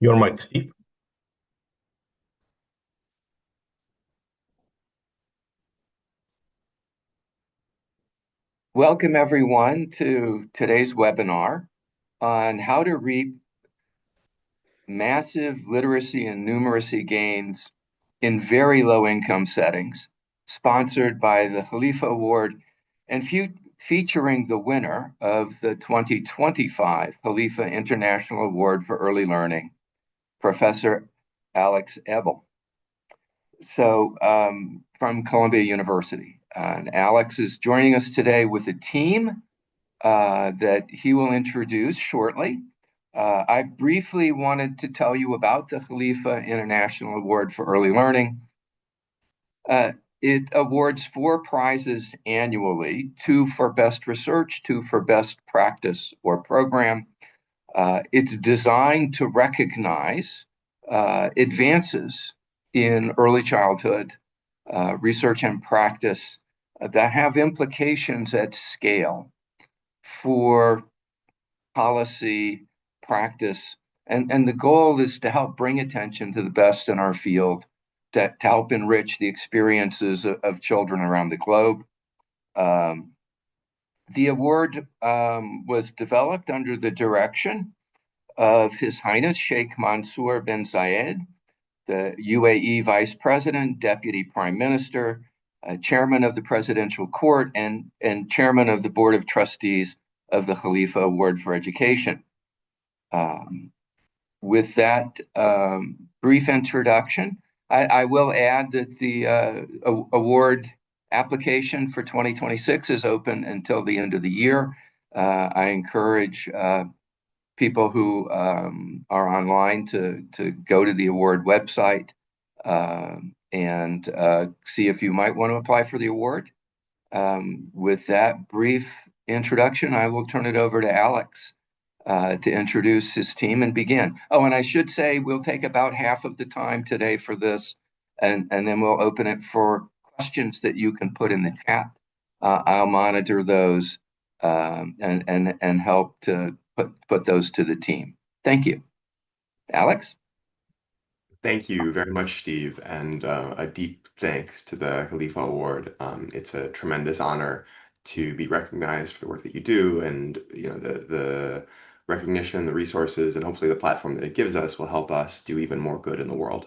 Your mic, Steve. Welcome everyone to today's webinar on how to reap massive literacy and numeracy gains in very low income settings, sponsored by the Khalifa Award and featuring the winner of the 2025 Khalifa International Award for Early Learning, Professor Alex Eble. So from Columbia University. And Alex is joining us today with a team that he will introduce shortly. I briefly wanted to tell you about the Khalifa International Award for Early Learning. It awards 4 prizes annually, 2 for best research, 2 for best practice or program. It's designed to recognize advances in early childhood research and practice that have implications at scale for policy, practice, and the goal is to help bring attention to the best in our field, to help enrich the experiences of children around the globe. The award was developed under the direction of His Highness Sheikh Mansour bin Zayed, the UAE Vice President, Deputy Prime Minister, Chairman of the Presidential Court, and Chairman of the Board of Trustees of the Khalifa Award for Education. With that brief introduction, I will add that the award application for 2026 is open until the end of the year. I encourage people who are online to go to the award website and see if you might want to apply for the award. With that brief introduction, I will turn it over to Alex to introduce his team and begin. Oh, and I should say we'll take about half of the time today for this, and then we'll open it for questions that you can put in the chat. I'll monitor those and help to put those to the team. Thank you. Alex? Thank you very much, Steve, and a deep thanks to the Khalifa Award. It's a tremendous honor to be recognized for the work that you do, and the recognition, the resources, and hopefully the platform that it gives us will help us do even more good in the world.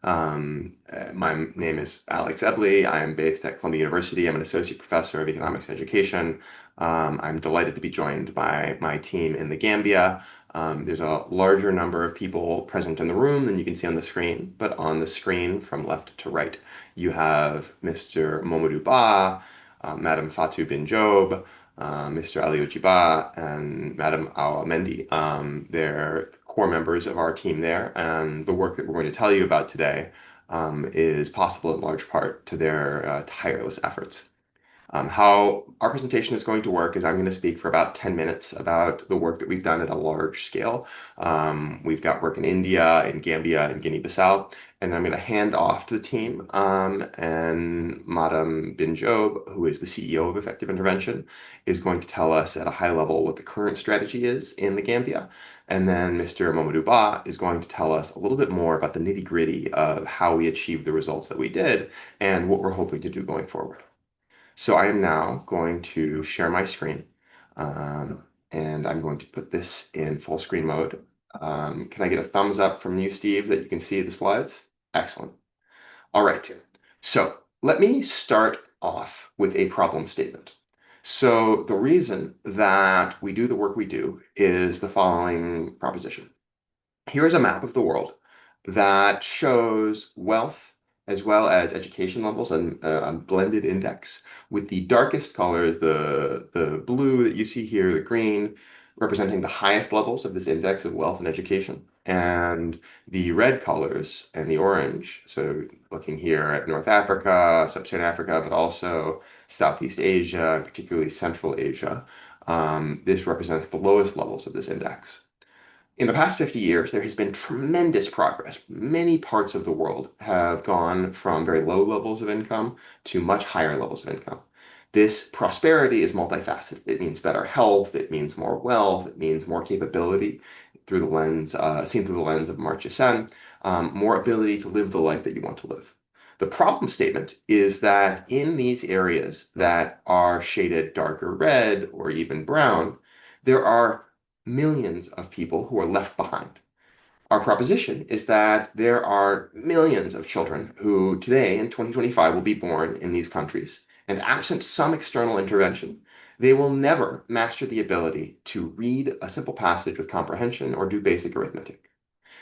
My name is Alex Eble. I am based at Columbia University. I'm an associate professor of economics and education. I'm delighted to be joined by my team in the Gambia. There's a larger number of people present in the room than you can see on the screen, but on the screen from left to right, you have Mr. Momadou Ba, Madam Fatou bin Job, Mr. Ali Ojiba, and Madam Awa Mendi. They're core members of our team there, and the work that we're going to tell you about today is possible in large part to their tireless efforts. How our presentation is going to work is I'm going to speak for about 10 minutes about the work that we've done at a large scale. We've got work in India, in Gambia, and Guinea-Bissau, and I'm going to hand off to the team, and Madam bin Job, who is the CEO of Effective Intervention, is going to tell us at a high level what the current strategy is in the Gambia. And then Mr. Momadou Ba is going to tell us a little bit more about the nitty-gritty of how we achieved the results that we did and what we're hoping to do going forward. So I am now going to share my screen, and I'm going to put this in full screen mode. Can I get a thumbs up from you, Steve, that you can see the slides? Excellent. All right, so let me start off with a problem statement. So the reason that we do the work we do is the following proposition. Here is a map of the world that shows wealth as well as education levels and a blended index, with the darkest colors, the blue that you see here, the green, representing the highest levels of this index of wealth and education, and the red colors and the orange, so looking here at North Africa, Sub-Saharan Africa, but also Southeast Asia, and particularly Central Asia, this represents the lowest levels of this index. In the past 50 years, there has been tremendous progress. Many parts of the world have gone from very low levels of income to much higher levels of income. This prosperity is multifaceted. It means better health, it means more wealth, it means more capability through the lens, seen through the lens of Amartya Sen, more ability to live the life that you want to live. The problem statement is that in these areas that are shaded darker red or even brown, there are millions of people who are left behind. Our proposition is that there are millions of children who today in 2025 will be born in these countries, and absent some external intervention, they will never master the ability to read a simple passage with comprehension or do basic arithmetic.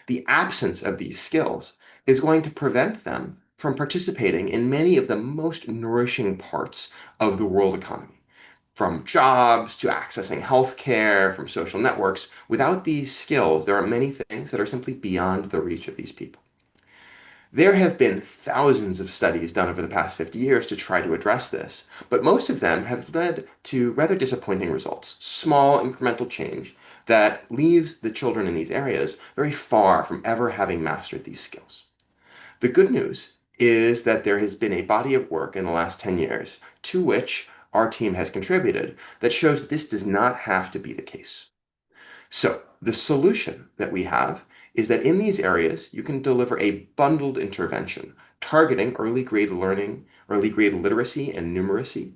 The absence of these skills is going to prevent them from participating in many of the most nourishing parts of the world economy, from jobs to accessing healthcare, from social networks. Without these skills, there are many things that are simply beyond the reach of these people. There have been thousands of studies done over the past 50 years to try to address this, but most of them have led to rather disappointing results. Small incremental change that leaves the children in these areas very far from ever having mastered these skills. The good news is that there has been a body of work in the last 10 years to which our team has contributed that shows this does not have to be the case. So the solution that we have is that in these areas, you can deliver a bundled intervention targeting early grade learning, early grade literacy, and numeracy.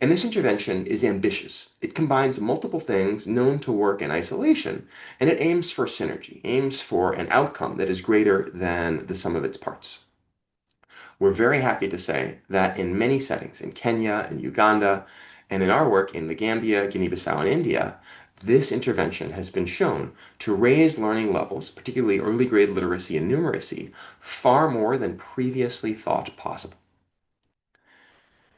And this intervention is ambitious. It combines multiple things known to work in isolation, and it aims for synergy, aims for an outcome that is greater than the sum of its parts. We're very happy to say that in many settings, in Kenya and Uganda, and in our work in the Gambia, Guinea-Bissau, and India, this intervention has been shown to raise learning levels, particularly early grade literacy and numeracy, far more than previously thought possible.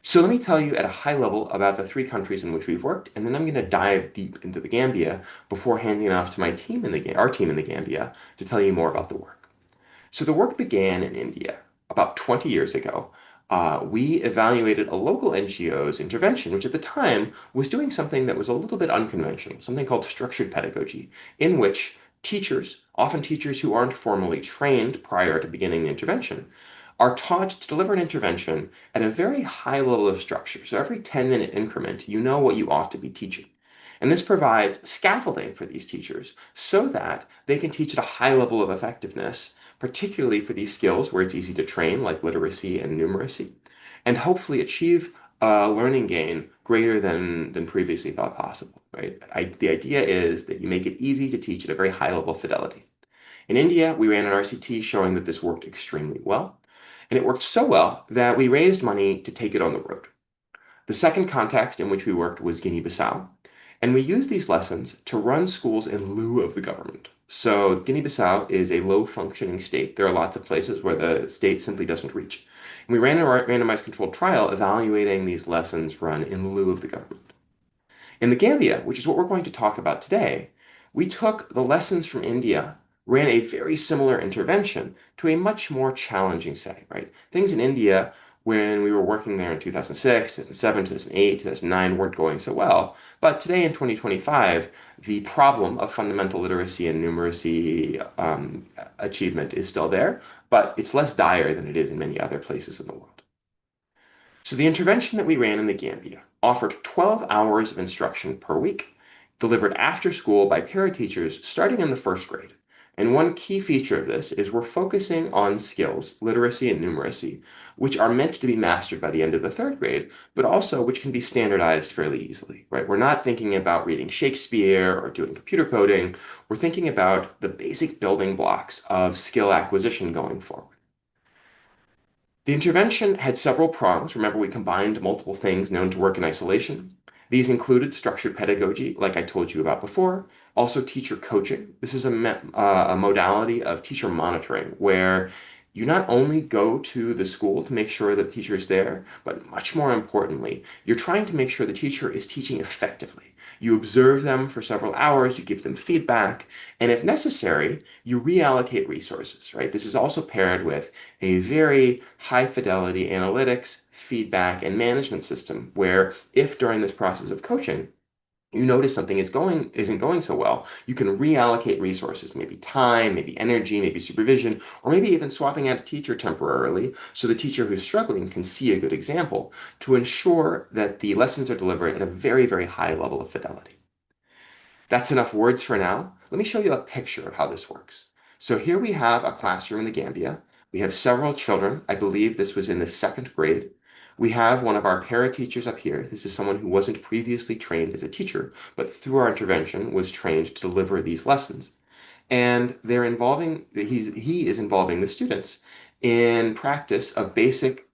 So let me tell you at a high level about the three countries in which we've worked, and then I'm going to dive deep into the Gambia before handing it off to our team in the Gambia to tell you more about the work. So the work began in India about 20 years ago. We evaluated a local NGO's intervention, which at the time was doing something that was a little bit unconventional, something called structured pedagogy, in which teachers, often teachers who aren't formally trained prior to beginning the intervention, are taught to deliver an intervention at a very high level of structure. So every 10-minute increment, you know what you ought to be teaching. And this provides scaffolding for these teachers so that they can teach at a high level of effectiveness, particularly for these skills where it's easy to train, like literacy and numeracy, and hopefully achieve a learning gain greater than previously thought possible, right? The idea is that you make it easy to teach at a very high level of fidelity. In India, we ran an RCT showing that this worked extremely well, and it worked so well that we raised money to take it on the road. The second context in which we worked was Guinea-Bissau, and we used these lessons to run schools in lieu of the government. So Guinea-Bissau is a low-functioning state. There are lots of places where the state simply doesn't reach. And we ran a randomized controlled trial evaluating these lessons run in lieu of the government. In the Gambia, which is what we're going to talk about today, we took the lessons from India, ran a very similar intervention to a much more challenging setting, right? Things in India, when we were working there in 2006, 2007, 2008, 2009 weren't going so well. But today in 2025, the problem of fundamental literacy and numeracy achievement is still there, but it's less dire than it is in many other places in the world. So the intervention that we ran in the Gambia offered 12 hours of instruction per week, delivered after school by parateachers starting in the first grade. And one key feature of this is we're focusing on skills, literacy and numeracy, which are meant to be mastered by the end of the third grade, but also which can be standardized fairly easily, right? We're not thinking about reading Shakespeare or doing computer coding. We're thinking about the basic building blocks of skill acquisition going forward. The intervention had several prongs. Remember, we combined multiple things known to work in isolation. These included structured pedagogy, like I told you about before, also teacher coaching. This is a modality of teacher monitoring where you not only go to the school to make sure that the teacher is there, but much more importantly, you're trying to make sure the teacher is teaching effectively. You observe them for several hours, you give them feedback, and if necessary, you reallocate resources, right? This is also paired with a very high fidelity analytics, feedback, and management system where if during this process of coaching, you notice something isn't going so well, you can reallocate resources, maybe time, maybe energy, maybe supervision, or maybe even swapping out a teacher temporarily so the teacher who's struggling can see a good example to ensure that the lessons are delivered at a very, very high level of fidelity. That's enough words for now. Let me show you a picture of how this works. So here we have a classroom in the Gambia. We have several children. I believe this was in the 2nd grade. We have one of our para teachers up here. This is someone who wasn't previously trained as a teacher, but through our intervention was trained to deliver these lessons. And he is involving the students in practice of basic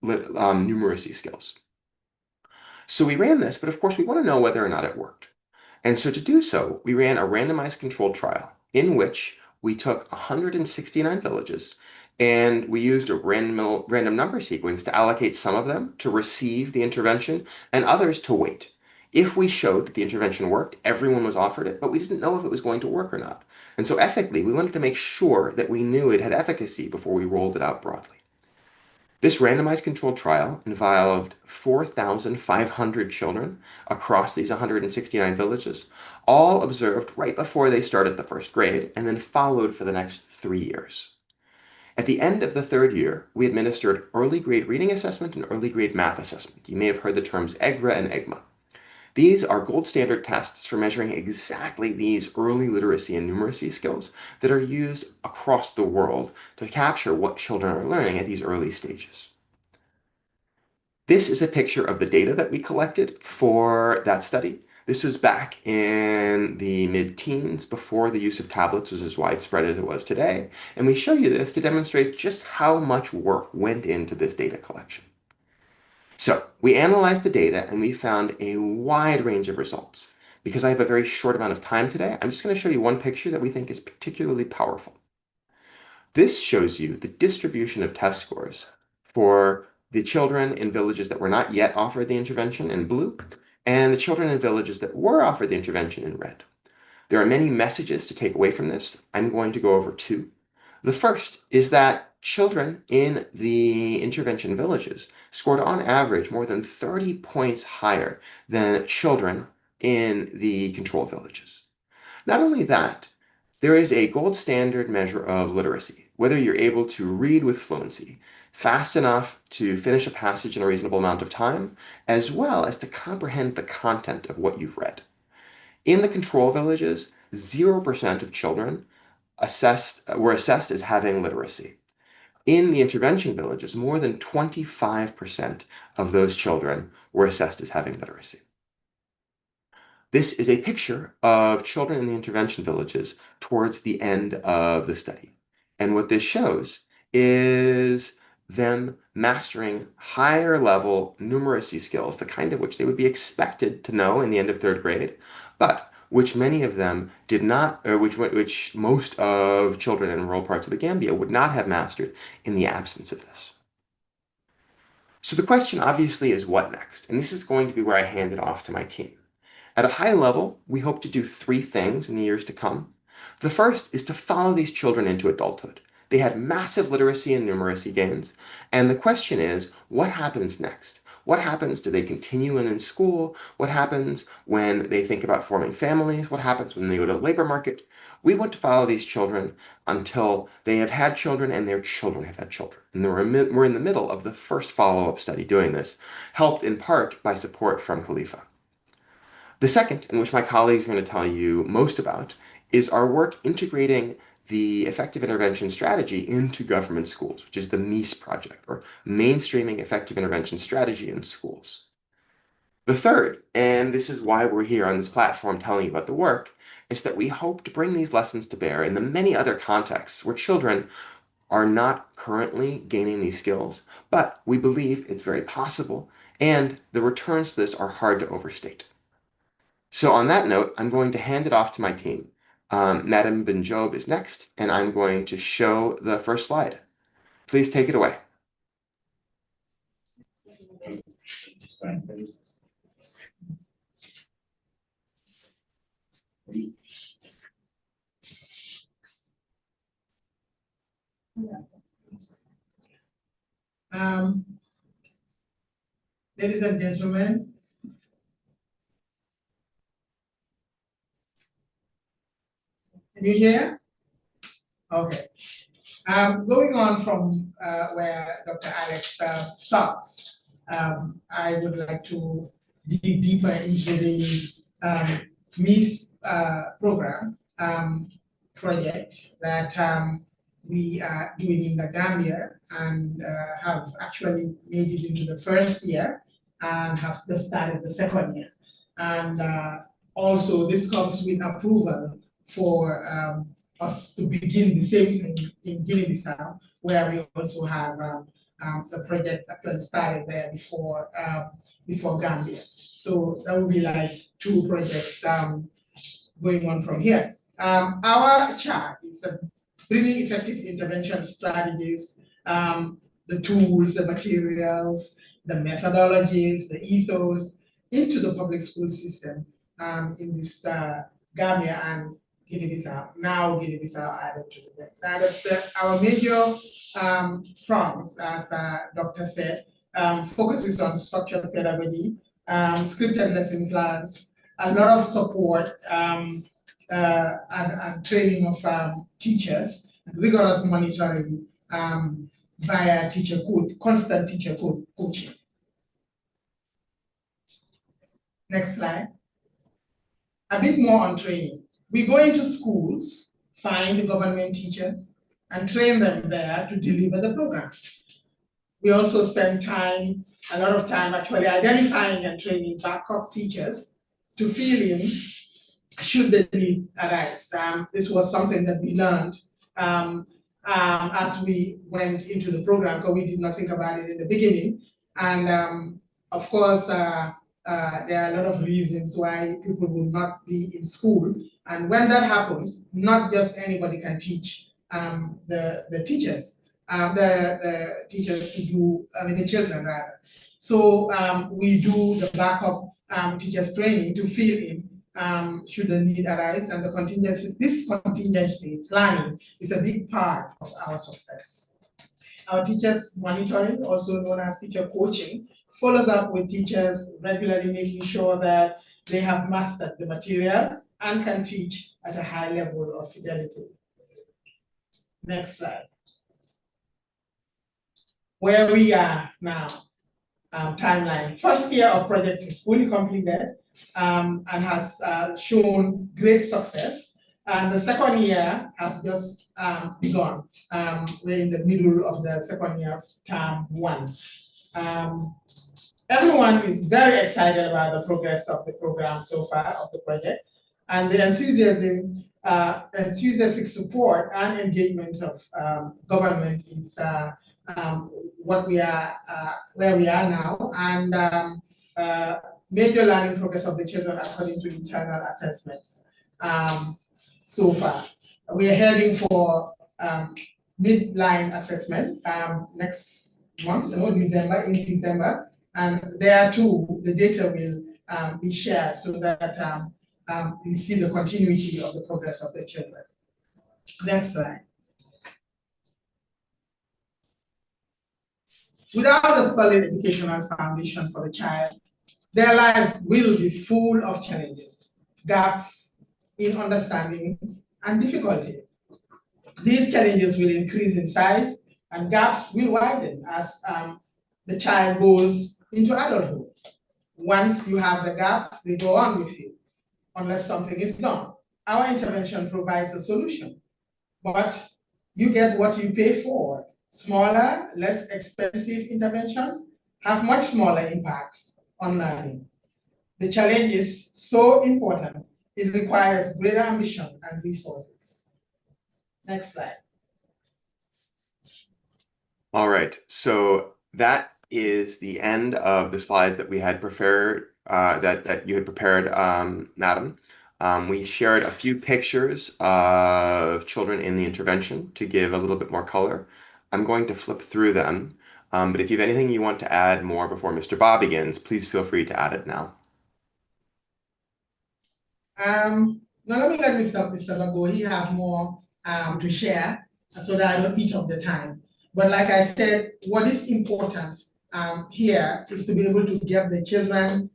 numeracy skills. So we ran this, but of course we want to know whether or not it worked. And so to do so, we ran a randomized controlled trial in which we took 169 villages and we used a random number sequence to allocate some of them to receive the intervention and others to wait. If we showed that the intervention worked, everyone was offered it, but we didn't know if it was going to work or not. And so ethically, we wanted to make sure that we knew it had efficacy before we rolled it out broadly. This randomized controlled trial involved 4,500 children across these 169 villages, all observed right before they started the 1st grade and then followed for the next 3 years. At the end of the 3rd year, we administered early grade reading assessment and early grade math assessment. You may have heard the terms Eble and Eble. These are gold standard tests for measuring exactly these early literacy and numeracy skills that are used across the world to capture what children are learning at these early stages. This is a picture of the data that we collected for that study. This was back in the mid-teens before the use of tablets was as widespread as it was today. And we show you this to demonstrate just how much work went into this data collection. So we analyzed the data and we found a wide range of results. Because I have a very short amount of time today, I'm just going to show you one picture that we think is particularly powerful. This shows you the distribution of test scores for the children in villages that were not yet offered the intervention in blue, and the children in villages that were offered the intervention in red. There are many messages to take away from this. I'm going to go over 2. The first is that children in the intervention villages scored on average more than 30 points higher than children in the control villages. Not only that, there is a gold standard measure of literacy, whether you're able to read with fluency, fast enough to finish a passage in a reasonable amount of time, as well as to comprehend the content of what you've read. In the control villages, 0% of children were assessed as having literacy. In the intervention villages, more than 25% of those children were assessed as having literacy. This is a picture of children in the intervention villages towards the end of the study. And what this shows is them mastering higher level numeracy skills, the kind of which they would be expected to know in the end of 3rd grade, but which many of them did not, or which most of children in rural parts of the Gambia would not have mastered in the absence of this. So the question obviously is what next? And this is going to be where I hand it off to my team. At a high level, we hope to do 3 things in the years to come. The first is to follow these children into adulthood. They had massive literacy and numeracy gains, and the question is, what happens next? What happens? Do they continue in school? What happens when they think about forming families? What happens when they go to the labor market? We want to follow these children until they have had children and their children have had children. And we're in the middle of the first follow-up study doing this, helped in part by support from Khalifa. The second, in which my colleagues are going to tell you most about, is our work integrating the effective intervention strategy into government schools, which is the MEIS project, or Mainstreaming Effective Intervention Strategy in Schools. The third, and this is why we're here on this platform telling you about the work, is that we hope to bring these lessons to bear in the many other contexts where children are not currently gaining these skills, but we believe it's very possible, and the returns to this are hard to overstate. So on that note, I'm going to hand it off to my team. Madam Benjob is next, and I'm going to show the first slide. Please take it away. Um, Ladies and gentlemen, Can you hear? Okay. Going on from where Dr. Alex stops, I would like to dig deeper into the MEES program project that we are doing in the Gambia and have actually made it into the first year and have just started the second year. And also this comes with approval for us to begin the same thing in Guinea-Bissau, where we also have the project actually started there before Gambia. So that would be like two projects going on from here. Our chart is bringing effective intervention strategies, the tools, the materials, the methodologies, the ethos into the public school system in this Gambia and Guinea-Bissau, now Guinea-Bissau added to the thing. Our major prompts, as Doctor said, focuses on structured pedagogy, scripted lesson plans, a lot of support and training of teachers, rigorous monitoring via constant teacher coaching. Next slide. A bit more on training. We go into schools, find the government teachers, and train them there to deliver the program. We also spend time, a lot of time actually identifying and training backup teachers to fill in should the need arise. This was something that we learned as we went into the program, because we did not think about it in the beginning. And of course, there are a lot of reasons why people will not be in school. And when that happens, not just anybody can teach the teachers. The teachers to do, the children rather. So we do the backup teachers training to fill in should the need arise, and the contingencies. This contingency planning is a big part of our success. Our teachers monitoring, also known as teacher coaching, follows up with teachers regularly, making sure that they have mastered the material and can teach at a high level of fidelity. Next slide. Where we are now, timeline. First year of project is fully completed and has shown great success. And the second year has just begun. We're in the middle of the second year of term 1. Everyone is very excited about the progress of the program so far, of the project, and the enthusiastic support and engagement of government is what we are, where we are now, and major learning progress of the children according to internal assessments so far. We are heading for midline assessment next month, in December, and there too, the data will be shared so that we see the continuity of the progress of the children. Next slide. Without a solid educational foundation for the child, their lives will be full of challenges, gaps in understanding, and difficulty. These challenges will increase in size and gaps will widen as the child goes into adulthood. Once you have the gaps, they go on with you, unless something is done. Our intervention provides a solution, but you get what you pay for. Smaller, less expensive interventions have much smaller impacts on learning. The challenge is so important, it requires greater ambition and resources. Next slide. All right, so that is the end of the slides that we had prepared, that you had prepared, Madam. We shared a few pictures of children in the intervention to give a little bit more color. I'm going to flip through them, but if you have anything you want to add more before Mr. Ba begins, please feel free to add it now. Now let Mr. Ba go. He has more to share, so that I don't eat up the time. But like I said, what is important here is to be able to get the children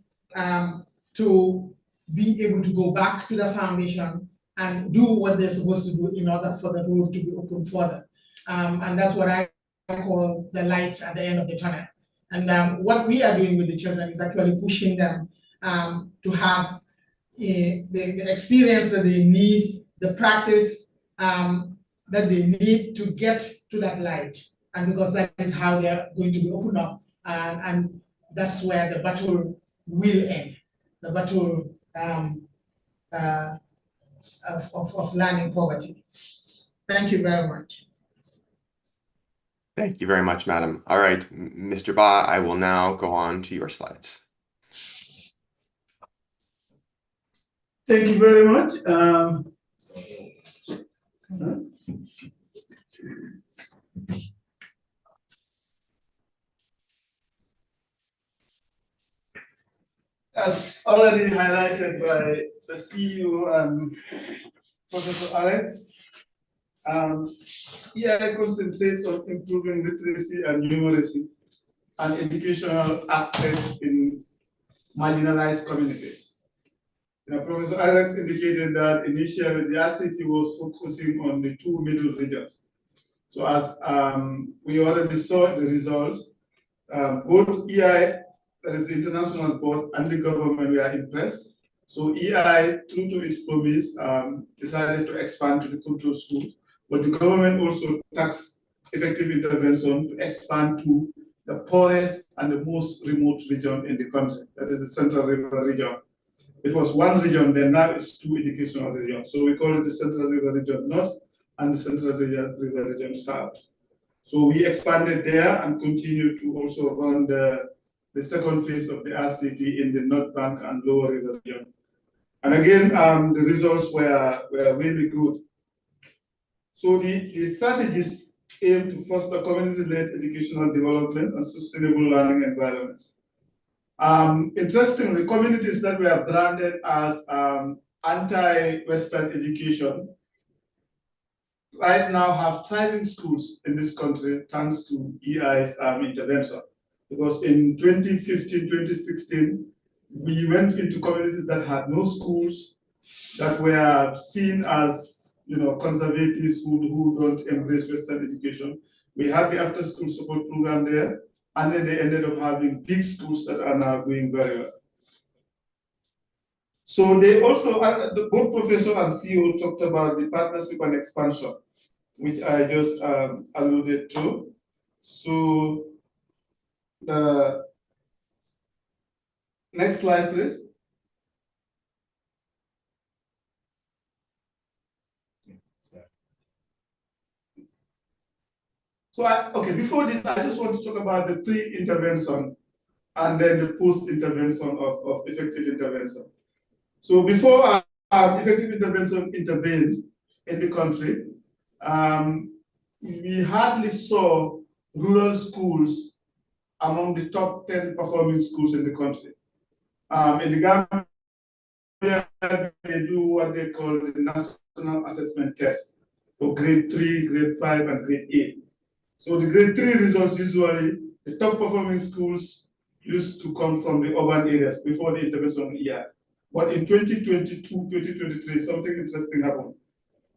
to be able to go back to the foundation and do what they're supposed to do in order for the road to be open for them. And that's what I call the light at the end of the tunnel. And what we are doing with the children is actually pushing them to have the experience that they need, the practice that they need to get to that light. And because that is how they're going to be opened up, and that's where the battle will end, the battle of learning poverty. Thank you very much. Thank you very much, madam. All right, Mr. Ba, I will now go on to your slides. Thank you very much. As already highlighted by the CEO and Professor Alex, EI concentrates on improving literacy and numeracy and educational access in marginalized communities. Professor Alex indicated that initially the RCT was focusing on the two middle regions. So as we already saw the results, both EI, that is the international board, and the government were impressed. So EI, true to its promise, decided to expand to the control schools, but the government also tasked effective intervention to expand to the poorest and the most remote region in the country, that is the Central River region. It was one region, then now it's two educational regions. So we call it the Central River region North and the Central River region South. So we expanded there and continue to also run the second phase of the RCT in the North Bank and Lower River region. And again, the results were really good. So the strategies aim to foster community-led educational development and sustainable learning environments. Interestingly, communities that were branded as anti-Western education right now have thriving schools in this country thanks to EI's intervention. Because in 2015, 2016, we went into communities that had no schools, that were seen as conservatives who don't embrace Western education. We had the after-school support program there, and then they ended up having big schools that are now doing very well. So they also, both Professor and CEO talked about the partnership and expansion, which I just alluded to. So the next slide, please. So, before this, I just want to talk about the pre-intervention and then the post-intervention of effective intervention. So before effective intervention intervened in the country, we hardly saw rural schools among the top 10 performing schools in the country. In the Gambia, they do what they call the National Assessment Test for grade 3, grade 5, and grade 8. So the grade 3 results, usually the top performing schools used to come from the urban areas before the intervention of EI. But in 2022, 2023, something interesting happened.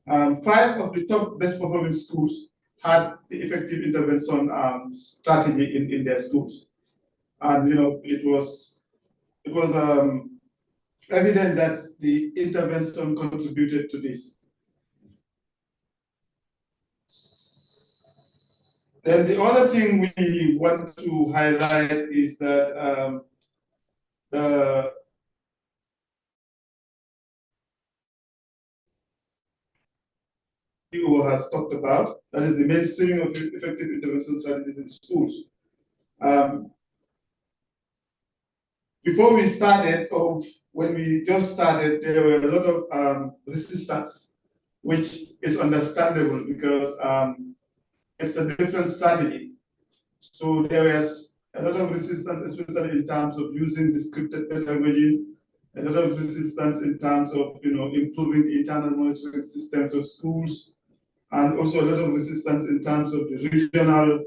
5 of the top best performing schools had the effective intervention strategy in their schools. And it was evident that the intervention contributed to this. Then the other thing we want to highlight is that the CEO has talked about, that is the mainstreaming of effective intervention strategies in schools. Before we started, or when we just started, there were a lot of resistance, which is understandable because it's a different strategy. So there was a lot of resistance, especially in terms of using the scripted pedagogy, a lot of resistance in terms of improving the internal monitoring systems of schools, and also a lot of resistance in terms of the regional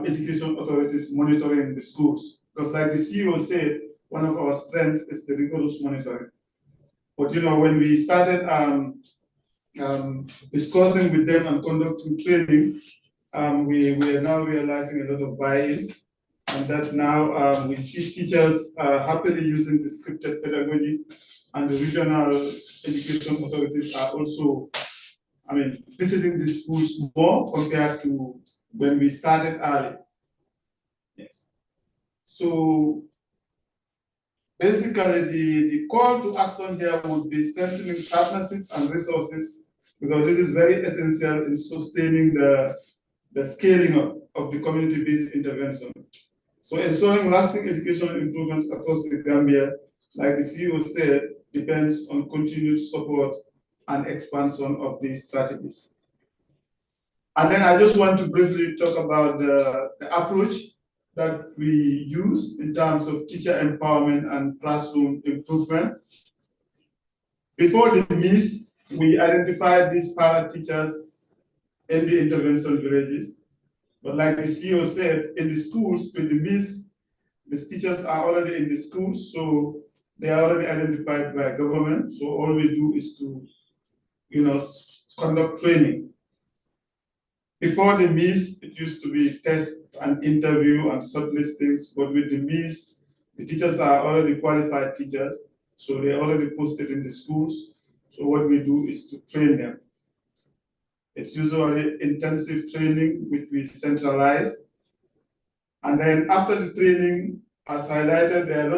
education authorities monitoring the schools. Because like the CEO said, one of our strengths is the rigorous monitoring. But when we started discussing with them and conducting trainings, we are now realizing a lot of buy-ins, and that now we see teachers happily using the scripted pedagogy, and the regional education authorities are also, visiting the schools more compared to when we started early. Yes. So basically, the call to action here would be strengthening partnerships and resources, because this is very essential in sustaining the scaling of the community-based intervention. So ensuring lasting educational improvements across the Gambia, like the CEO said, depends on continued support and expansion of these strategies. And then I just want to briefly talk about the approach that we use in terms of teacher empowerment and classroom improvement. Before the MIS, we identified these para teachers in the intervention villages. But like the CEO said, in the schools, with the MIS, the teachers are already in the schools, so they are already identified by government. So all we do is to, conduct training. Before the MIS, it used to be test and interview and shortlistings, but with the MIS, the teachers are already qualified teachers, so they're already posted in the schools. So what we do is to train them. It's usually intensive training, which we centralize. And then after the training, as highlighted, there's a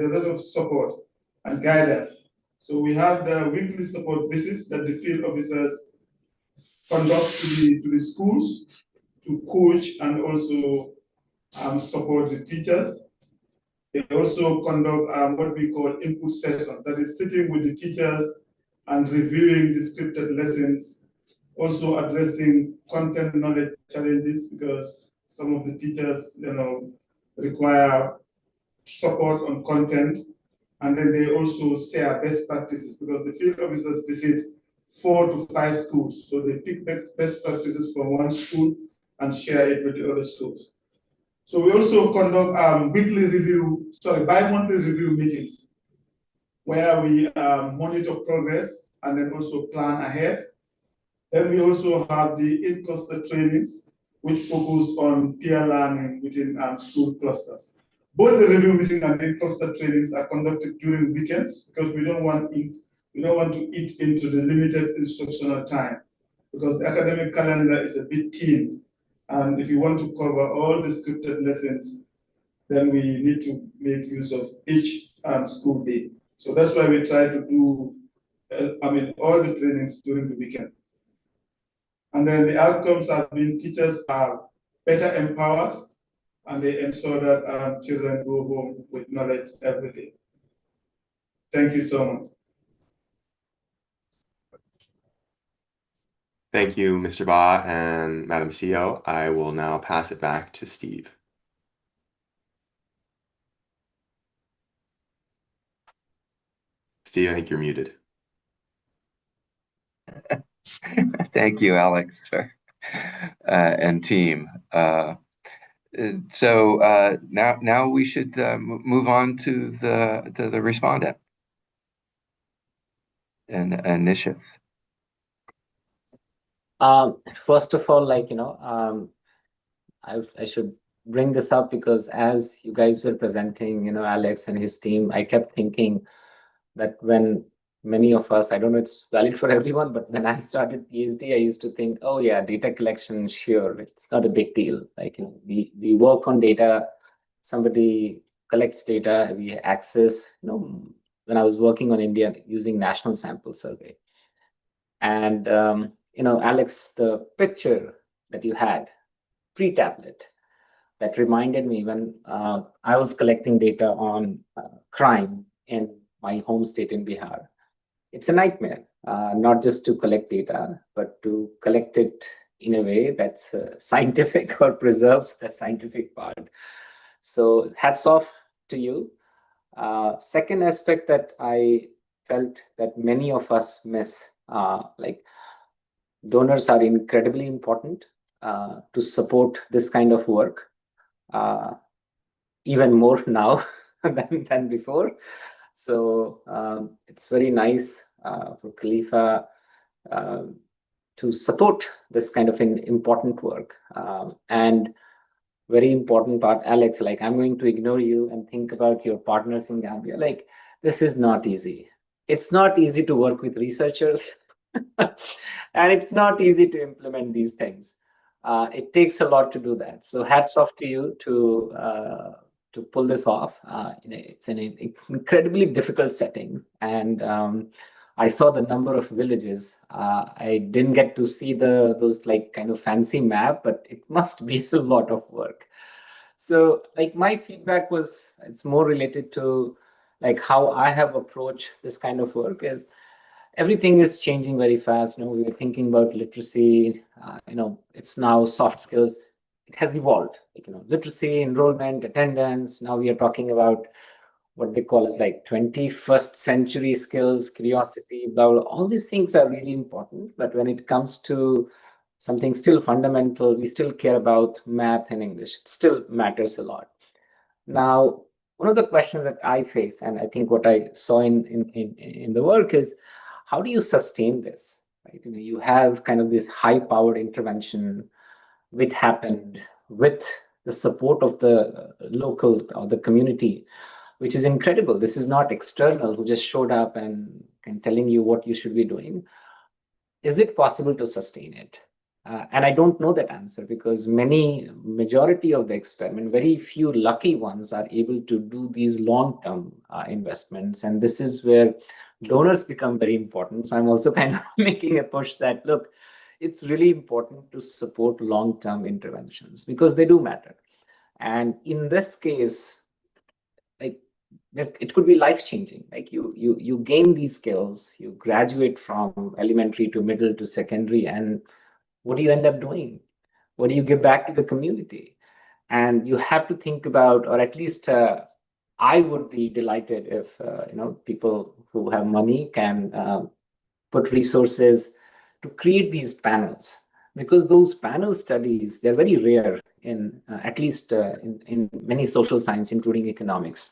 lot of support and guidance. So we have the weekly support visits that the field officers conduct to the schools to coach and also support the teachers. They also conduct what we call input session, that is sitting with the teachers and reviewing the scripted lessons, also addressing content knowledge challenges, because some of the teachers, require support on content. And then they also share best practices, because the field officers visit 4 to 5 schools. So they pick best practices from one school and share it with the other schools. So we also conduct bi-monthly review meetings, where we monitor progress and then also plan ahead. Then we also have the in-cluster trainings, which focus on peer learning within school clusters. Both the review meeting and the in-cluster trainings are conducted during weekends, because we don't want to eat into the limited instructional time, because the academic calendar is a bit thin. And if you want to cover all the scripted lessons, then we need to make use of each school day. So that's why we try to do, all the trainings during the weekend. And then the outcomes have been teachers are better empowered, and they ensure that children go home with knowledge every day. Thank you so much. Thank you, Mr. Ba and Madam CEO. I will now pass it back to Steve. Steve, I think you're muted. Thank you, Alex, and team. So now we should move on to the respondent and Nishith. First of all, I should bring this up because as you guys were presenting, Alex and his team, I kept thinking that when many of us, I don't know it's valid for everyone, but when I started PhD, I used to think, oh yeah, data collection, sure, it's not a big deal. We work on data, somebody collects data, we access, when I was working on India using National Sample Survey. And, Alex, the picture that you had pre-tablet, that reminded me when I was collecting data on crime in my home state in Bihar. It's a nightmare, not just to collect data, but to collect it in a way that's scientific or preserves the scientific part. So hats off to you. Second aspect that I felt that many of us miss, donors are incredibly important to support this kind of work, even more now than before. So it's very nice for Khalifa to support this kind of an important work. And very important part, Alex, like I'm going to ignore you and think about your partners in Gambia. Like, this is not easy. It's not easy to work with researchers and it's not easy to implement these things. It takes a lot to do that. So hats off to you to pull this off. It's an incredibly difficult setting. And I saw the number of villages. I didn't get to see those like kind of fancy map, but it must be a lot of work. So like my feedback was, it's more related to like how I have approached this kind of work is everything is changing very fast. We were thinking about literacy, it's now soft skills. It has evolved, literacy, enrollment, attendance. Now we are talking about what they call as like 21st century skills, curiosity, blah, blah. All these things are really important. But when it comes to something still fundamental, we still care about math and English. It still matters a lot. Now, one of the questions that I face, and I think what I saw in the work is, how do you sustain this? Right? You have kind of this high-powered intervention which happened with the support of the local or the community, which is incredible. This is not external who just showed up and telling you what you should be doing. Is it possible to sustain it? And I don't know that answer because majority of the experiment, very few lucky ones are able to do these long-term investments. And this is where donors become very important. So I'm also kind of making a push that, look, it's really important to support long-term interventions because they do matter. And in this case, like it could be life-changing. Like you gain these skills, you graduate from elementary to middle to secondary, and what do you end up doing? What do you give back to the community? And you have to think about, or at least I would be delighted if people who have money can put resources to create these panels, because those panel studies, they're very rare in at least in many social science, including economics.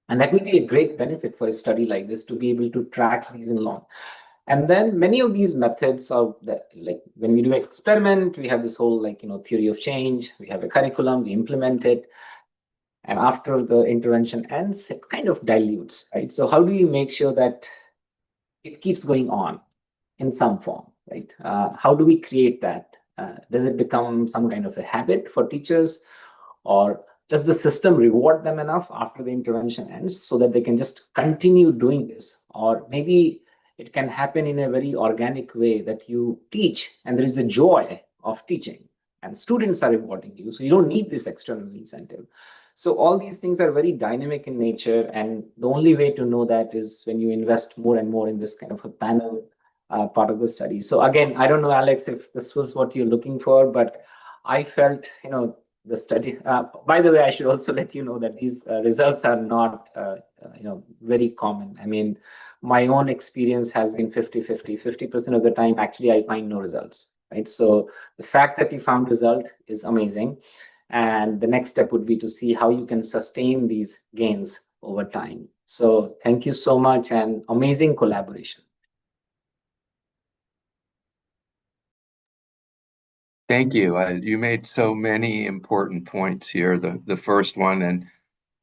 And that would be a great benefit for a study like this to be able to track these in long. And then many of these methods are like when we do an experiment, we have this whole theory of change, we have a curriculum, we implement it. And after the intervention ends, it kind of dilutes, right? So how do you make sure that it keeps going on in some form, right? How do we create that? Does it become some kind of a habit for teachers, or does the system reward them enough after the intervention ends so that they can just continue doing this? Or maybe it can happen in a very organic way that you teach and there is a joy of teaching and students are rewarding you. So you don't need this external incentive. So all these things are very dynamic in nature. And the only way to know that is when you invest more and more in this kind of a panel part of the study. So again, I don't know, Alex, if this was what you're looking for, but I felt, the study, by the way, I should also let you know that these results are not, very common. I mean, my own experience has been 50-50. 50% of the time, actually, I find no results, right? So the fact that you found result is amazing. And the next step would be to see how you can sustain these gains over time. So thank you so much and amazing collaboration. Thank you. You made so many important points here. The first one,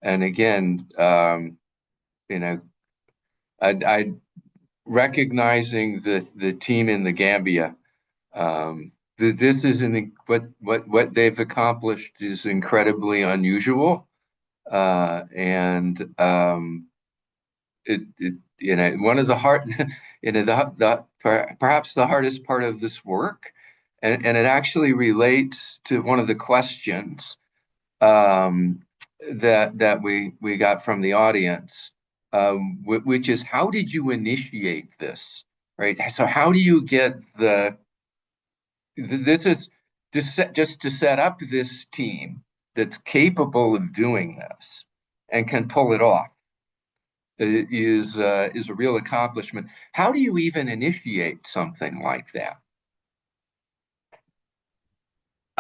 and again, I recognizing the team in the Gambia. This is what they've accomplished is incredibly unusual, and one of the hard, perhaps the hardest part of this work. And it actually relates to one of the questions that we got from the audience, which is, how did you initiate this, right? So how do you get this is just to set up this team that's capable of doing this and can pull it off is a real accomplishment. How do you even initiate something like that?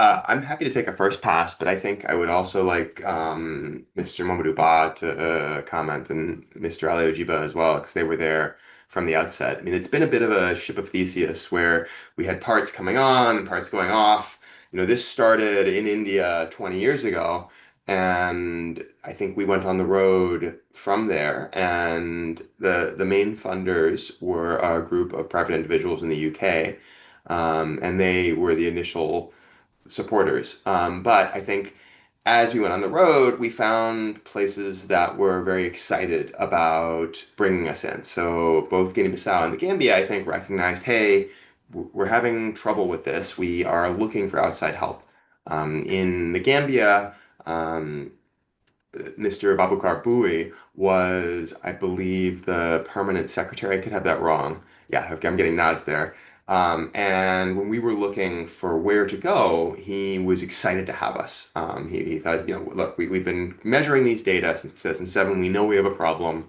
I'm happy to take a first pass, but I think I would also like Mr. Mamadou Ba to comment and Mr. Ali Ojiba as well, because they were there from the outset. I mean, it's been a bit of a ship of Theseus where we had parts coming on and parts going off. This started in India 20 years ago, and I think we went on the road from there. And the main funders were a group of private individuals in the UK, and they were the initial supporters. But I think as we went on the road, we found places that were very excited about bringing us in. So both Guinea-Bissau and the Gambia, I think, recognized, hey, we're having trouble with this. We are looking for outside help. In the Gambia, Mr. Babukar Bui was, I believe, the permanent secretary. I could have that wrong. Yeah, I'm getting nods there. And when we were looking for where to go, he was excited to have us. He thought, look, we've been measuring these data since 2007. We know we have a problem.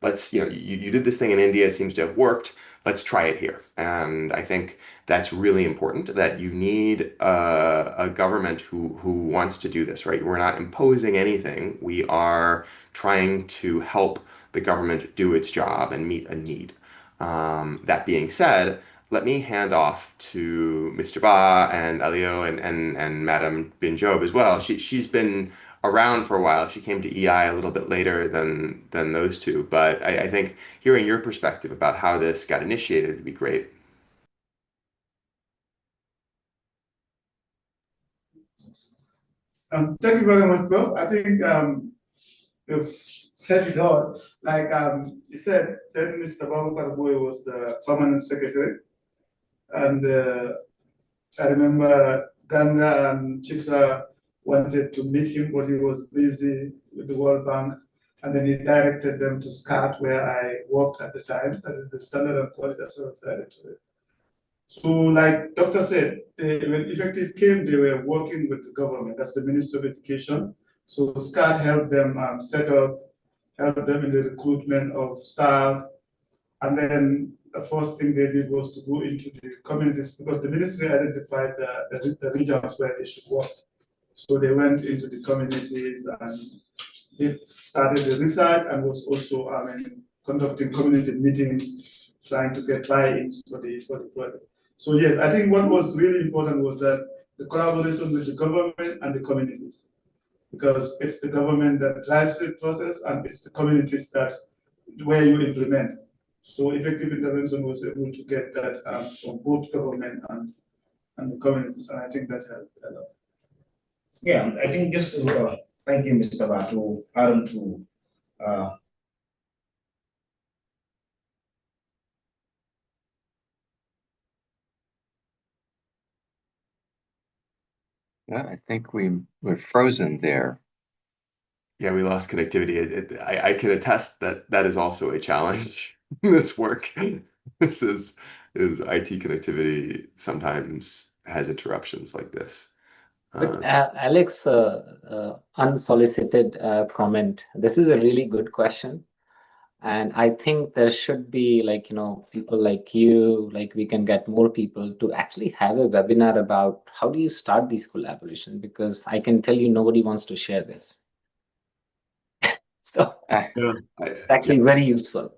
Let's, you did this thing in India, it seems to have worked. Let's try it here. And I think that's really important, that you need a government who wants to do this, right? We're not imposing anything. We are trying to help the government do its job and meet a need. That being said, let me hand off to Mr. Ba and Alio and Madam Bin Job as well. She's been around for a while. She came to EI a little bit later than those two, but I think hearing your perspective about how this got initiated would be great. Thank you very much, Prof. I think you've said it all. Like you said, then Mr. Babukar Bui was the permanent secretary, and I remember Ganga and Chitra wanted to meet him, but he was busy with the World Bank. And then he directed them to SCAT, where I worked at the time. That is the Standard and Quality Assurance Directorate. So, like Doctor said, when Effective came, they were working with the government. That's the Ministry of Education. So SCAT helped them helped them in the recruitment of staff. And then the first thing they did was to go into the communities, because the ministry identified the regions where they should work. So they went into the communities and they started the research, and was also conducting community meetings, trying to get buy-ins for the project. So yes, I think what was really important was that the collaboration with the government and the communities, because it's the government that drives the process and it's the communities that where you implement. So effective intervention was able to get that from both government and the communities, and I think that helped a lot. Yeah, I think just thank you, Mr. Ba, to add on to Yeah, I think we're frozen there. Yeah, we lost connectivity. I can attest that that is also a challenge in this work. This is IT connectivity sometimes has interruptions like this. But Alex, unsolicited comment. This is a really good question. And I think there should be people like you, we can get more people to actually have a webinar about how do you start these collaborations, because I can tell you nobody wants to share this. So it's actually very useful.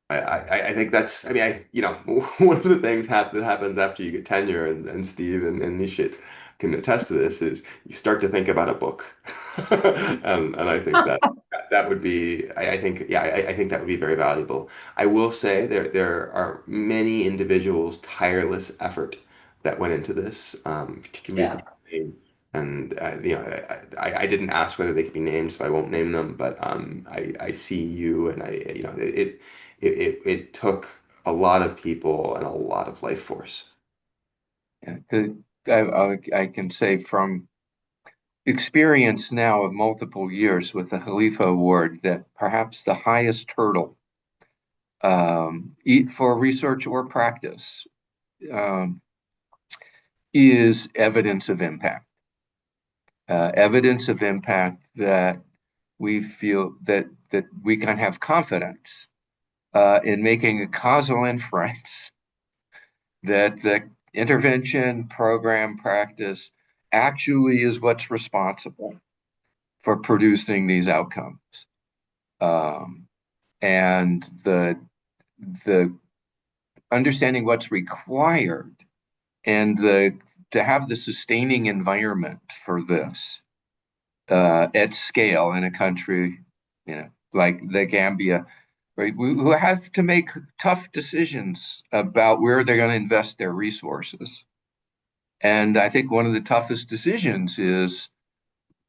I think that's, one of the things that happens after you get tenure, and Steve and Nishit can attest to this, is you start to think about a book. and I think that would be, I think that would be very valuable. I will say there are many individuals' tireless effort that went into this, particularly and I didn't ask whether they could be named, so I won't name them, but I see you, and it took a lot of people and a lot of life force. I can say from experience now of multiple years with the Khalifa Award that perhaps the highest hurdle for research or practice is evidence of impact. Evidence of impact that we feel that we can have confidence in making a causal inference that intervention, program, practice actually is what's responsible for producing these outcomes. And the understanding what's required and to have the sustaining environment for this at scale in a country, like the Gambia, right? We have to make tough decisions about where they're going to invest their resources. And I think one of the toughest decisions is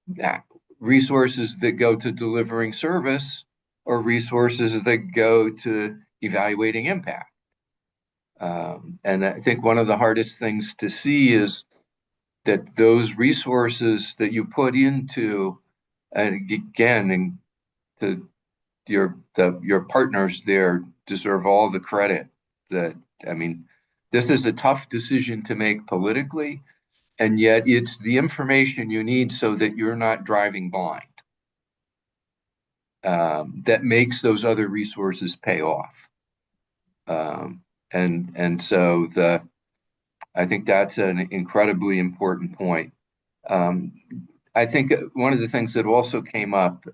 that resources that go to delivering service or resources that go to evaluating impact. And I think one of the hardest things to see is that those resources that you put into, again, and to your partners there deserve all the credit. This is a tough decision to make politically, and yet it's the information you need so that you're not driving blind. That makes those other resources pay off. And so I think that's an incredibly important point. I think one of the things that also came up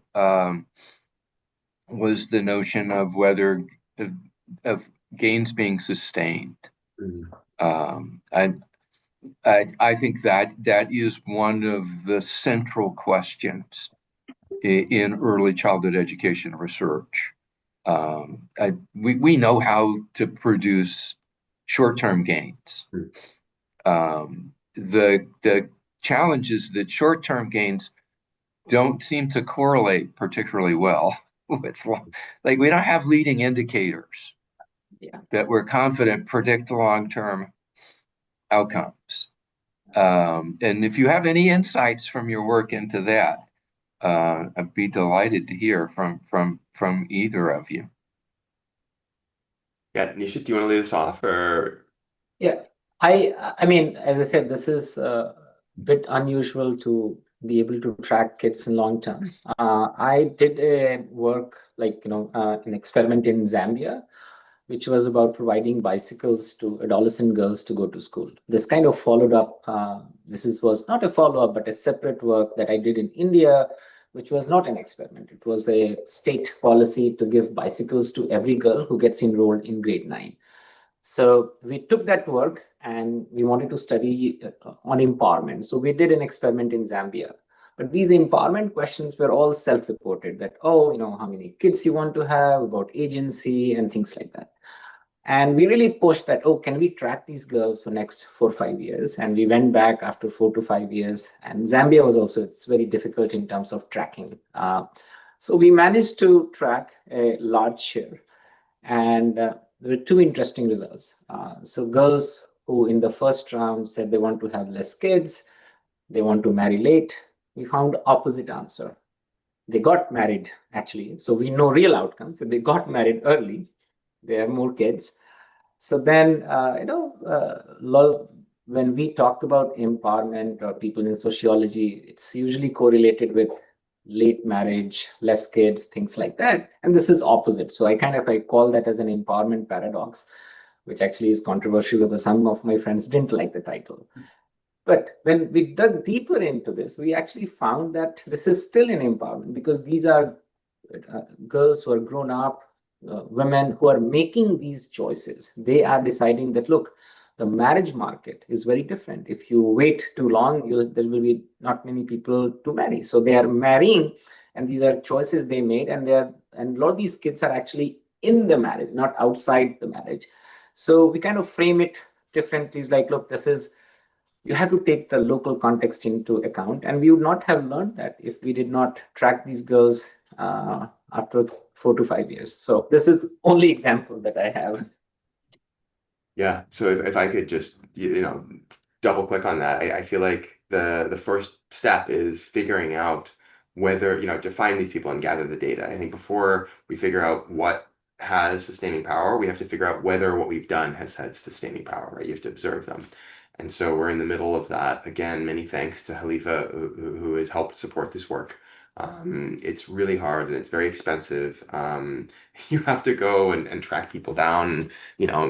was the notion of whether of gains being sustained. I think that is one of the central questions in early childhood education research. We know how to produce short-term gains. The challenge is that short-term gains don't seem to correlate particularly well with, like, we don't have leading indicators that we're confident predict long-term outcomes. And if you have any insights from your work into that, I'd be delighted to hear from either of you. Yeah, Nisha, do you want to lead us off, or? Yeah, I mean, as I said, this is a bit unusual to be able to track kids in long term. I did a work an experiment in Zambia, which was about providing bicycles to adolescent girls to go to school. This kind of followed up. Was not a follow-up, but a separate work that I did in India, which was not an experiment. It was a state policy to give bicycles to every girl who gets enrolled in grade 9. So we took that work and we wanted to study on empowerment. So we did an experiment in Zambia. But these empowerment questions were all self-reported, that, how many kids you want to have, about agency and things like that. And we really pushed that, can we track these girls for next 4 or 5 years? And we went back after 4 to 5 years. And Zambia was also, it's very difficult in terms of tracking. So we managed to track a large share. And there were 2 interesting results. So girls who in the first round said they want to have less kids, they want to marry late, we found opposite answer. They got married, actually. So we know real outcomes. So they got married early. They have more kids. So then, when we talk about empowerment or people in sociology, it's usually correlated with late marriage, less kids, things like that. And this is opposite. So I call that as an empowerment paradox, which actually is controversial because some of my friends didn't like the title. But when we dug deeper into this, we actually found that this is still an empowerment, because these are girls who are grown up, women who are making these choices. They are deciding that, look, the marriage market is very different. If you wait too long, there will be not many people to marry. So they are marrying, and these are choices they made, and a lot of these kids are actually in the marriage, not outside the marriage. So we kind of frame it differently. It's like, look, you have to take the local context into account, and we would not have learned that if we did not track these girls after 4 to 5 years. So this is the only example that I have. Yeah. So if I could just, double click on that, I feel like the first step is figuring out whether, to find these people and gather the data. I think before we figure out what has sustaining power, we have to figure out whether what we've done has had sustaining power, right? You have to observe them. And so we're in the middle of that. Again, many thanks to Khalifa, who has helped support this work. It's really hard and it's very expensive. You have to go and track people down.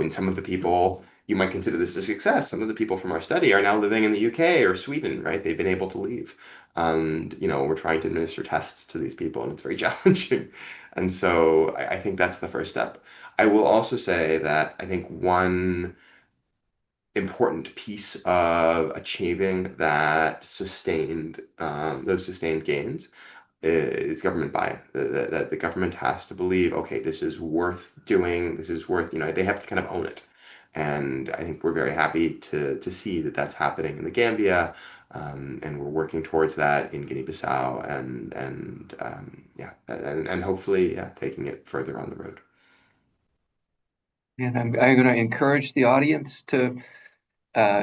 Some of the people you might consider this a success. Some of the people from our study are now living in the UK or Sweden, right? They've been able to leave. And, we're trying to administer tests to these people, and it's very challenging. And so I think that's the first step. I will also say that I think one important piece of achieving that those sustained gains is government buy-in. That the government has to believe, okay, this is worth doing. This is worth, they have to kind of own it. And I think we're very happy to see that that's happening in the Gambia, and we're working towards that in Guinea-Bissau, and hopefully, taking it further on the road. And I'm going to encourage the audience to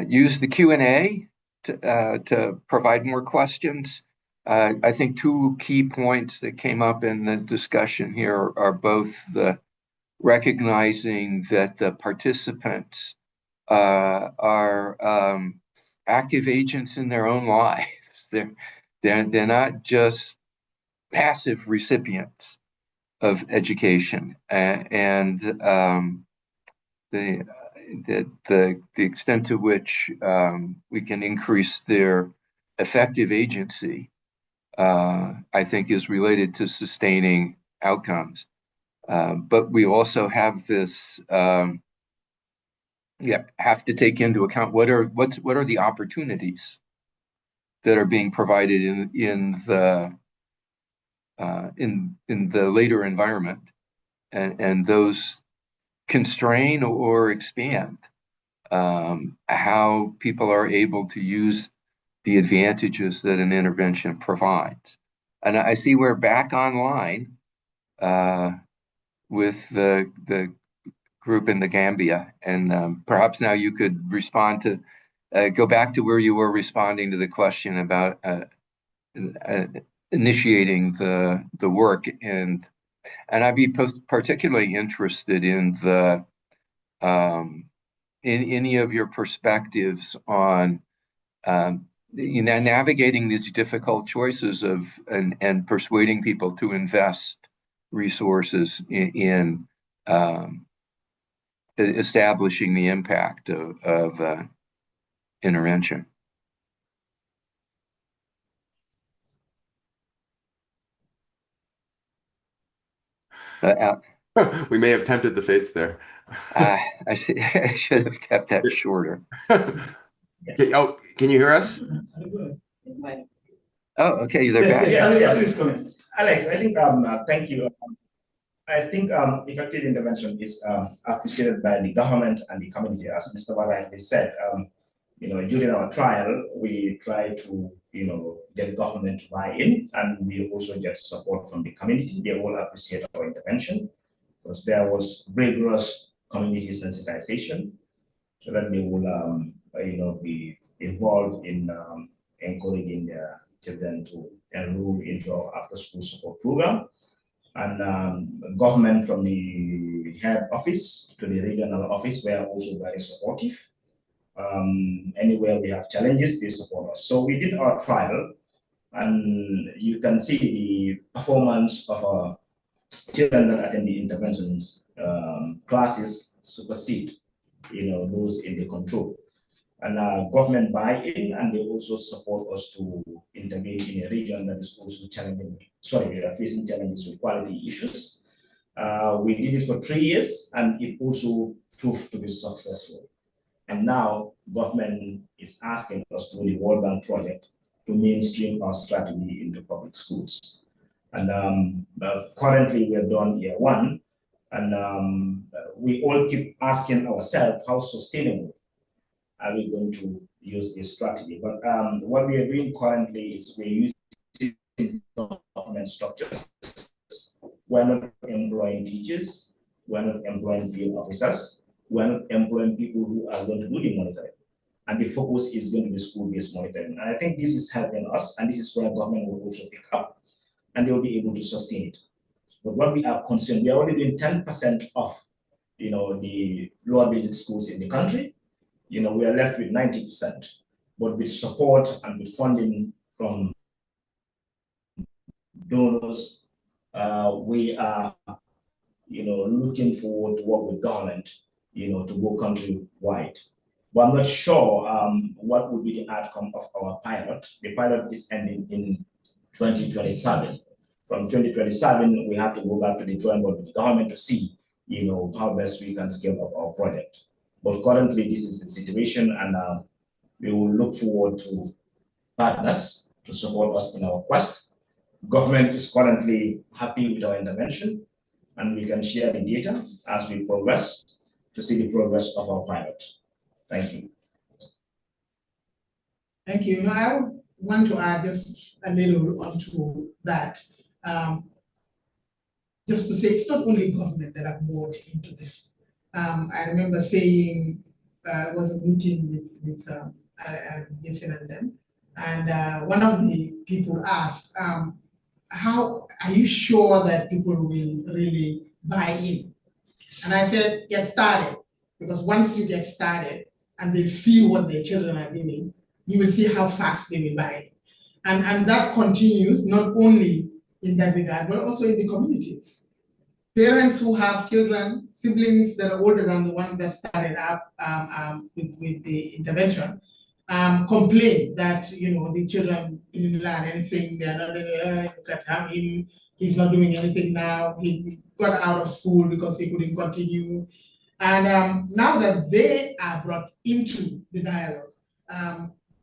use the Q&A to provide more questions. I think two key points that came up in the discussion here are both the recognizing that the participants are active agents in their own lives. They're not just passive recipients of education, and the extent to which we can increase their effective agency, I think, is related to sustaining outcomes. But we also have this, have to take into account what are the opportunities that are being provided in the later environment, and those constrain or expand how people are able to use the advantages that an intervention provides. And I see we're back online with the group in the Gambia, and perhaps now you could respond to go back to where you were responding to the question about initiating the work, and I'd be particularly interested in in any of your perspectives on navigating these difficult choices and persuading people to invest resources in establishing the impact of intervention. We may have tempted the fates there. I should have kept that shorter. Oh, can you hear us? Oh, okay, they're back. Yes. Alex, I think, thank you. I think effective intervention is appreciated by the government and the community, as Mr. Barangay said. During our trial, we try to, get government to buy in, and we also get support from the community. They all appreciate our intervention because there was rigorous community sensitization so that they will, be involved in encouraging their children to enroll into our after-school support program. And government from the head office to the regional office were also very supportive. Anywhere we have challenges, they support us. So we did our trial, and you can see the performance of our children that attend the interventions classes supersede, those in the control. And government buy-in, and they also support us to intervene in a region that is also challenging. We are facing challenges with quality issues. We did it for 3 years, and it also proved to be successful. And now government is asking us through the World Bank project to mainstream our strategy into public schools. And currently we're done year 1, and we all keep asking ourselves, how sustainable are we going to use this strategy? But what we are doing currently is we're using government structures. We're not employing teachers, we're not employing field officers, we're not employing people who are going to do the monitoring. And the focus is going to be school-based monitoring. And I think this is helping us, and this is where government will also pick up, and they'll be able to sustain it. But what we are concerned, we are only doing 10% of the lower basic schools in the country. We are left with 90%. But with support and with funding from donors, we are looking forward to work with government to go countrywide. But I'm not sure what would be the outcome of our pilot. The pilot is ending in 2027. From 2027, we have to go back to the drawing board with the government to see, how best we can scale up our project. But currently, this is the situation, and we will look forward to partners to support us in our quest. Government is currently happy with our intervention, and we can share the data as we progress to see the progress of our pilot. Thank you. Thank you. I would want to add just a little onto that. Just to say, it's not only government that have bought into this. I remember saying, it was a meeting with Jason and them, and one of the people asked, how are you sure that people will really buy in? And I said, get started, because once you get started and they see what their children are doing, you will see how fast they will buy it. And that continues not only in that regard, but also in the communities. Parents who have children, siblings that are older than the ones that started up with the intervention, complain that the children didn't learn anything. They're not look at him. He's not doing anything now. He got out of school because he couldn't continue. And now that they are brought into the dialogue,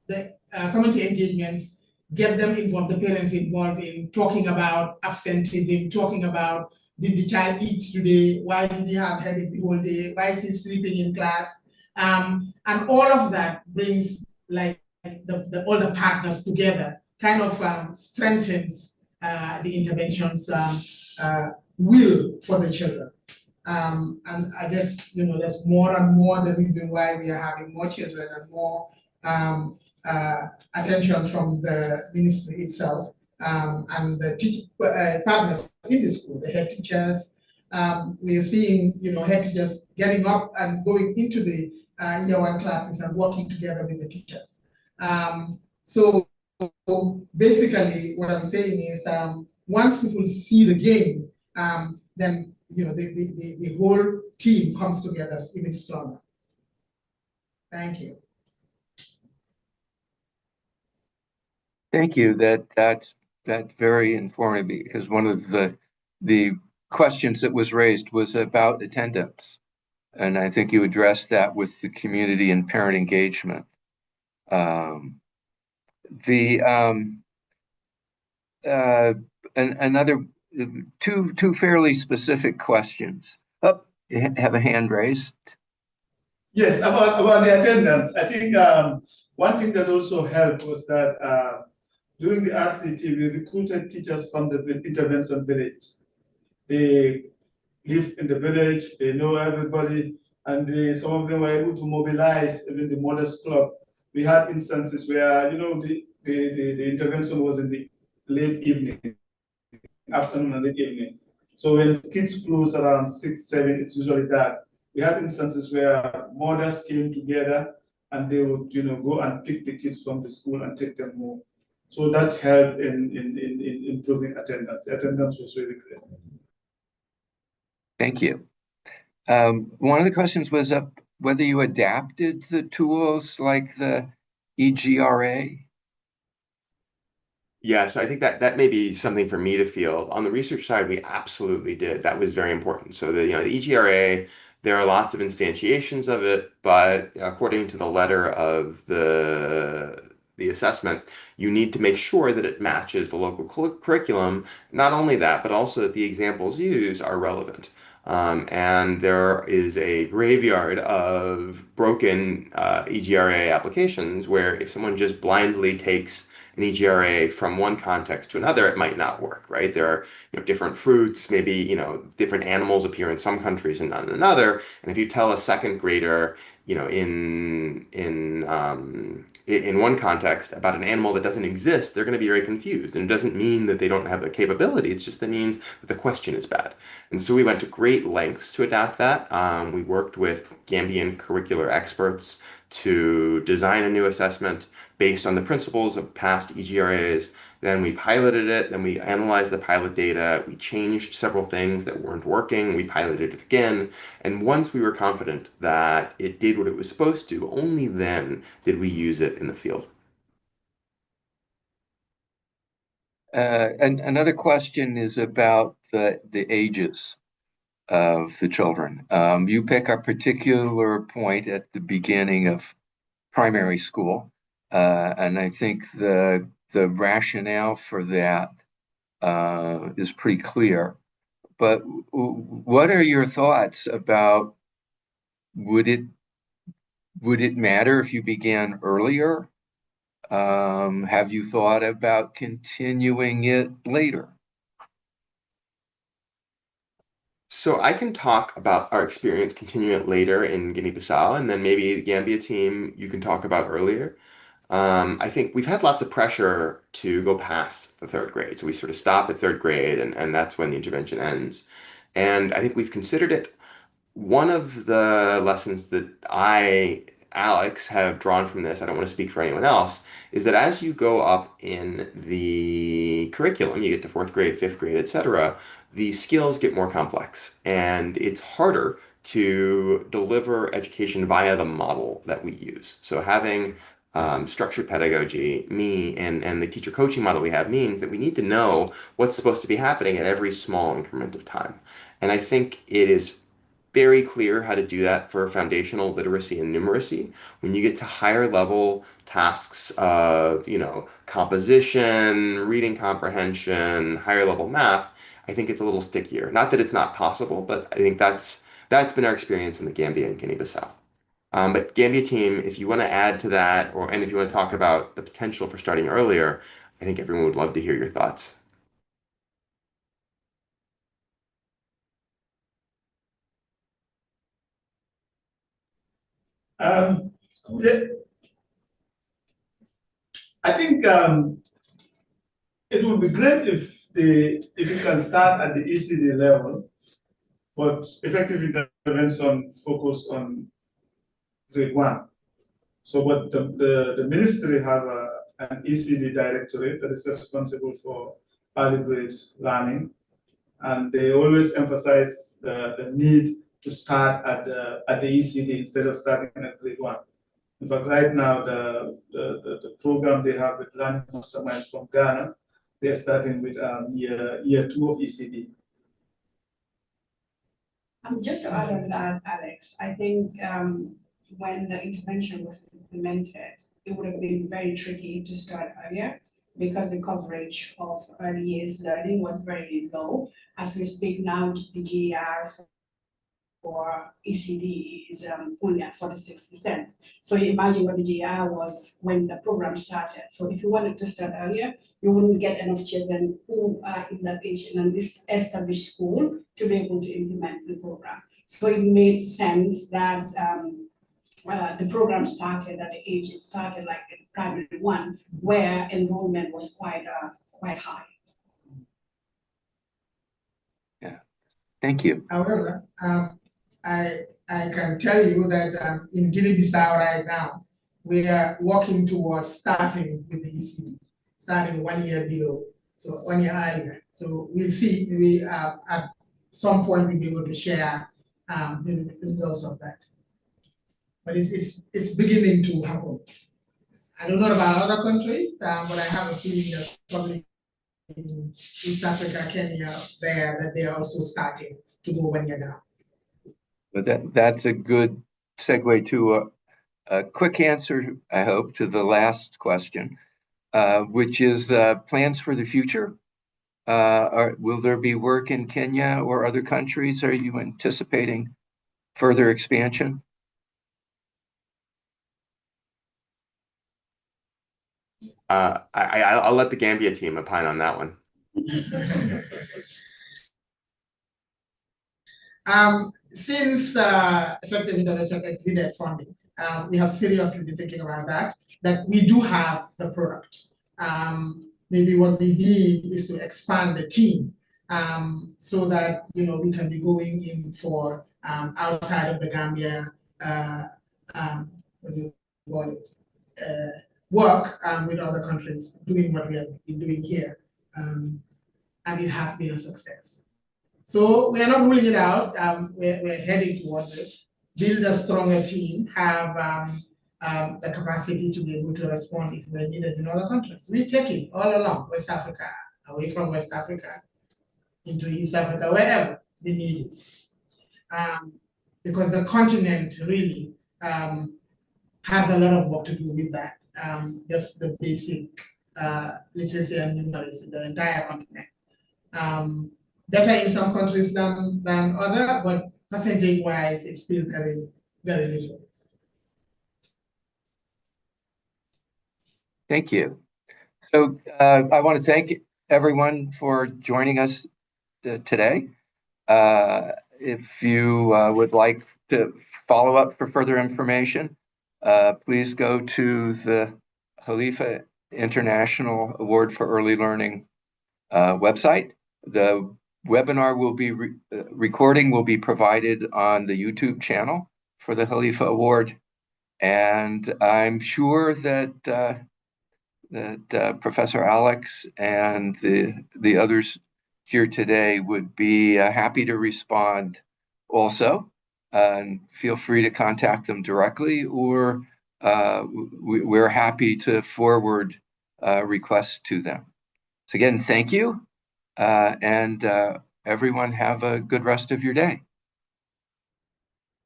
the community engagements get them involved, the parents involved in talking about absenteeism, talking about, did the child eat today? Why did he have headache the whole day? Why is he sleeping in class? And all of that brings all the partners together, kind of strengthens the intervention's will for the children. And I guess, there's more and more the reason why we are having more children and more attention from the ministry itself and the partners in the school, the head teachers. We are seeing, head teachers getting up and going into the year one classes and working together with the teachers. So basically, what I'm saying is, once people see the game, then the whole team comes together even stronger. Thank you. Thank you. That's very informative, because one of the questions that was raised was about attendance, and I think you addressed that with the community and parent engagement. Another two fairly specific questions. Oh, you have a hand raised. Yes, about the attendance. I think one thing that also helped was that during the RCT, we recruited teachers from the intervention village. They live in the village, they know everybody, and some of them were able to mobilize even the Mothers Club. We had instances where, the intervention was in the late evening, afternoon and late evening. So when kids close around 6, 7, it's usually dark. We had instances where mothers came together and they would, go and pick the kids from the school and take them home. So that helped in improving attendance. The attendance was really great. Thank you. One of the questions was whether you adapted the tools like the EGRA. Yeah, so I think that may be something for me to field. On the research side, we absolutely did. That was very important. So the EGRA, there are lots of instantiations of it, but according to the letter of the assessment, you need to make sure that it matches the local curriculum. Not only that, but also that the examples used are relevant. And there is a graveyard of broken EGRA applications where if someone just blindly takes an EGRA from one context to another, it might not work, right? There are different fruits, maybe different animals appear in some countries and not in another. And if you tell a second grader, in one context about an animal that doesn't exist, they're going to be very confused. And it doesn't mean that they don't have the capability. It's just that means that the question is bad. And so we went to great lengths to adapt that. We worked with Gambian curricular experts to design a new assessment based on the principles of past EGRAs. Then we piloted it, then we analyzed the pilot data, we changed several things that weren't working, we piloted it again, and once we were confident that it did what it was supposed to, only then did we use it in the field. And another question is about the ages of the children. You pick a particular point at the beginning of primary school, and I think the rationale for that is pretty clear. But what are your thoughts about would it matter if you began earlier? Have you thought about continuing it later? So I can talk about our experience continuing it later in Guinea-Bissau, and then maybe the Gambia team you can talk about earlier. I think we've had lots of pressure to go past the third grade. So we sort of stop at third grade, and that's when the intervention ends. And I think we've considered it. One of the lessons that Alex, have drawn from this, I don't want to speak for anyone else, is that as you go up in the curriculum, you get to fourth grade, fifth grade, etc., the skills get more complex, and it's harder to deliver education via the model that we use. So having structured pedagogy, and the teacher coaching model we have means that we need to know what's supposed to be happening at every small increment of time. And I think it is very clear how to do that for foundational literacy and numeracy. When you get to higher level tasks of, composition, reading comprehension, higher level math, I think it's a little stickier. Not that it's not possible, but I think that's been our experience in the Gambia and Guinea-Bissau. But Gambia team, if you want to add to that, and if you want to talk about the potential for starting earlier, I think everyone would love to hear your thoughts. Yeah, I think it would be great if it can start at the ECD level, but effective intervention focus on grade 1. So, but the ministry have an ECD directorate that is responsible for early grade learning, and they always emphasize the need to start at the ECD instead of starting at grade 1. In fact, right now the program they have with Learning Mastermind from Ghana, they're starting with year 2 of ECD. Just to add on that, Alex, I think when the intervention was implemented, it would have been very tricky to start earlier because the coverage of early years learning was very low. As we speak now, the GER for ECD is only at 46%. So you imagine what the GER was when the program started. So if you wanted to start earlier, you wouldn't get enough children who are in that age in an established school to be able to implement the program. So it made sense that the program started at the age it started, like in primary 1, where enrollment was quite high. Yeah, thank you. However, I can tell you that in Guinea-Bissau right now, we are working towards starting with the ECD, starting 1 year below, so 1 year earlier. So we'll see. We at some point we'll be able to share the results of that. But it's beginning to happen. I don't know about other countries, but I have a feeling that probably in East Africa, Kenya, that they are also starting to go 1 year down. But that's a good segue to a quick answer, I hope, to the last question, which is plans for the future. Will there be work in Kenya or other countries? Are you anticipating further expansion? I'll let the Gambia team opine on that one. Since effective intervention exceeded funding, we have seriously been thinking about that we do have the product. Maybe what we need is to expand the team so that we can be going in for outside of the Gambia work with other countries doing what we have been doing here, and it has been a success. So we are not ruling it out. We're heading towards it. Build a stronger team, have the capacity to be able to respond if we're needed in other countries. We take it all along, West Africa, away from West Africa, into East Africa, wherever the need is. Because the continent really has a lot of work to do with that. Just the basic literacy and numeracy, the entire continent. Better in some countries than other, but percentage-wise, it's still very, very little. Thank you. So I want to thank everyone for joining us today. If you would like to follow up for further information, please go to the Khalifa International Award for Early Learning website. The webinar will be recording will be provided on the YouTube channel for the Khalifa Award, and I'm sure that Professor Alex and the others here today would be happy to respond also. And feel free to contact them directly, or we're happy to forward requests to them. So again, thank you, and everyone have a good rest of your day.